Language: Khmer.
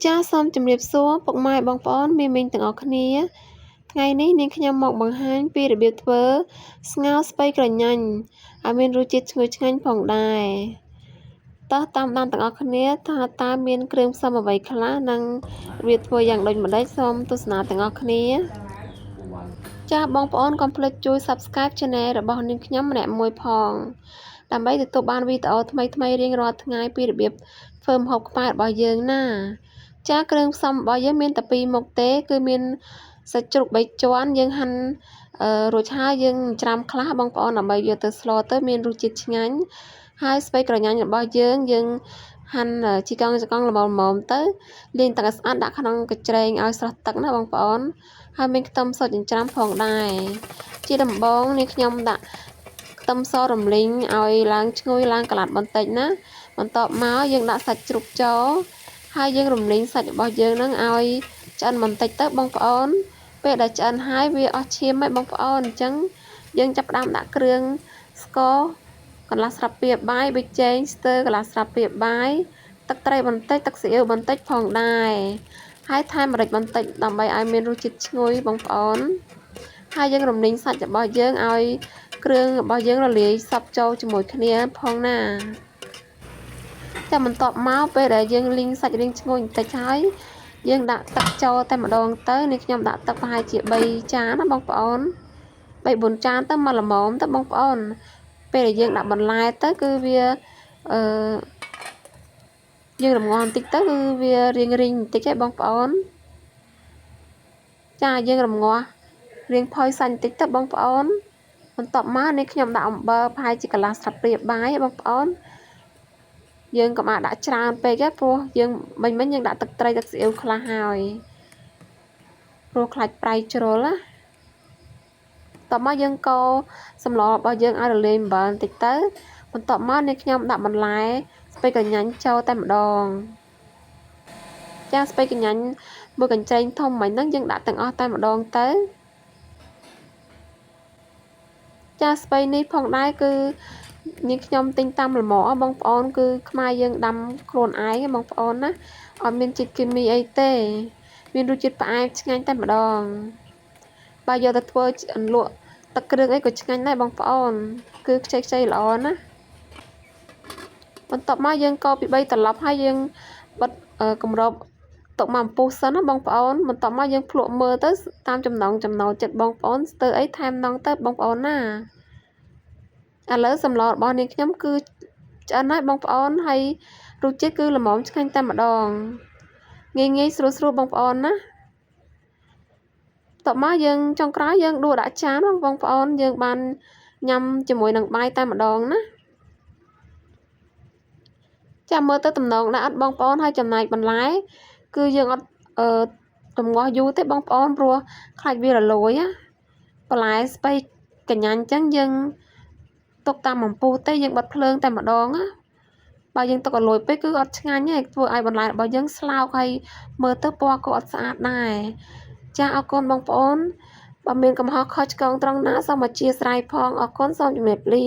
ចាសសូមជម្រាបសួរពុកម៉ែបងប្អូនមីងទាំងអស់គ្នាថ្ងៃនេះនាងខ្ញុំមកបង្ហាញពីរបៀបធ្វើស្ងោរស្ពៃក្រញាញ់ឲ្យមានរសជាតិឈ្ងុយឆ្ងាញ់ផងដែរតោះតាមដានទាំងអស់គ្នាថាតើមានគ្រឿងផ្សំអ្វីខ្លះនិងរបៀបធ្វើយ៉ាងដូចម្តេចសូមទស្សនាទាំងអស់គ្នាចាសបងប្អូនកុំភ្លេចជួយ Subscribe Channel របស់នាងខ្ញុំម្នាក់មួយផងដើម្បីទទួលបានវីដេអូថ្មីៗរៀងរាល់ថ្ងៃពីរបៀបធ្វើម្ហូបខ្មែររបស់យើងណាចាគ្រឿងផ្សំរបស់យើងមានតែពីរមុខទេគឺមានសាច់ជ្រូក3ជាន់យើងហាន់រួចហើយយើងច្រាំខ្លះបងប្អូនដើម្បីយកទៅស្លទៅមានរសជាតិឆ្ងាញ់ហើយស្ពៃក្រញាញ់របស់យើងហាន់ជីកង់ល្មមទៅលាងទឹកឲ្យស្អាតដាក់ក្នុងកញ្ច្រែងឲ្យស្រស់ទឹកណាបងប្អូនហើយមានខ្ទឹមសចិញ្ច្រាំផងដែរជាដំបូងនេះខ្ញុំដាក់ខ្ទឹមសរំលីងឲ្យឡើងឈ្ងុយឡើងកន្លះបន្តិចណាបន្ទាប់មកយើងដាក់សាច់ជ្រូកចូលហើយយើងរំលីងសាច់របស់យើងនឹងឲ្យឆ្អិនបន្តិចទៅបងប្អូនពេលដែលឆ្អិនហើយវាអស់ឈាមហើយបងប្អូនអញ្ចឹងយើងចាប់ផ្ដើមដាក់គ្រឿងស្ករកន្លះស្លាបព្រាបាយប៊ីចេងស្ទើកន្លះស្លាបព្រាបាយទឹកត្រីបន្តិចទឹកស៊ីអ៊ីវបន្តិចផងដែរហើយថែមម្រេចបន្តិចដើម្បីឲ្យមានរសជាតិឈ្ងុយបងប្អូនហើយយើងរំលីងសាច់របស់យើងឲ្យគ្រឿងរបស់យើងរលាយសព្វចូលជាមួយគ្នាផងណាតែបន្ទាប់មកពេលដែលយើងលីងសាច់រៀងឈ្ងុយបន្តិចហើយយើងដាក់ទឹកចូលតែម្ដងទៅនេះខ្ញុំដាក់ទឹកប្រហែលជា3ចានណាបងប្អូន3-4ចានទៅមកល្មមទៅបងប្អូនពេលដែលយើងដាក់បន្លែទៅគឺវាយើងរំងាស់បន្តិចទៅគឺវារៀងបន្តិចឯងបងប្អូនចាយើងរំងាស់រៀងផុយសាច់បន្តិចទៅបងប្អូនបន្ទាប់មកនេះខ្ញុំដាក់អំបិលប្រហែលជាកន្លះស្លាបព្រាបាយបងប្អូនយើងកុំអាចដាក់ច្រើនពេកទេព្រោះយើងមិញយើងដាក់ទឹកត្រីទឹកស៊ីអ៊ីវខ្លះហើយព្រោះខ្លាចប្រៃជ្រុលណាតោះមកយើងកូរសម្លរបស់យើងឲ្យរលាយអំបិលបន្តិចទៅបន្ទាប់មកនេះខ្ញុំដាក់បន្លែស្ពៃក្រញាញ់ចូលតែម្ដងចាស្ពៃក្រញាញ់មួយកញ្ច្រែងធំមិញហ្នឹងយើងដាក់ទាំងអស់តែម្ដងទៅចាស្ពៃនេះផងដែរគឺនាងខ្ញុំទិញតាមលម៉បងប្អូនគឺខ្មែរយើងដាំខ្លួនឯងបងប្អូនណាអត់មានជាតិគីមីអីទេមានរសជាតិផ្អែមឆ្ងាញ់តែម្ដងបើយកទៅធ្វើលក់ទឹកគ្រឿងអីក៏ឆ្ងាញ់ដែរបងប្អូនគឺខ្ចីល្អណាបន្ទាប់មកយើងកូរពី3ត្រឡប់ហើយយើងបិទគម្របទុកមកអំពុះសិនណាបងប្អូនបន្ទាប់មកយើងភ្លក់មើលទៅតាមចំណង់ចំណូលចិត្តបងប្អូនស្ទើរអីថែមនងទៅបងប្អូនណាឥឡូវសម្លរបស់នាងខ្ញុំគឺឆ្អិនហើយបងប្អូនហើយរសជាតិគឺល្មមឆ្ងាញ់តែម្ដងងាយស្រួលបងប្អូនណាតោះមកយើងចុងក្រោយយើងដួសដាក់ចានបងប្អូនយើងបានញ៉ាំជាមួយនឹងបាយតែម្ដងណាចាំមើលទៅតំណងដាក់អត់បងប្អូនហើយចំណែកបន្លែគឺយើងអត់រំងាស់យូរទេបងប្អូនព្រោះខ្លាចវារលួយណាបន្លែស្ពៃកញ្ញាអញ្ចឹងយើងទុកតាមអំពុះទេយើងបិទភ្លើងតែម្ដងណាបើយើងទុកឲ្យលួយពេកគឺអត់ឆ្ងាញ់ទេធ្វើឲ្យបន្លែរបស់យើងស្លោកហើយមើលទៅពណ៌ក៏អត់ស្អាតដែរចាអរគុណបងប្អូនបើមានកំហុសខុសឆ្គងត្រង់ណាសូមអធិស្ឋានផងអរគុណសូមជម្រាបលា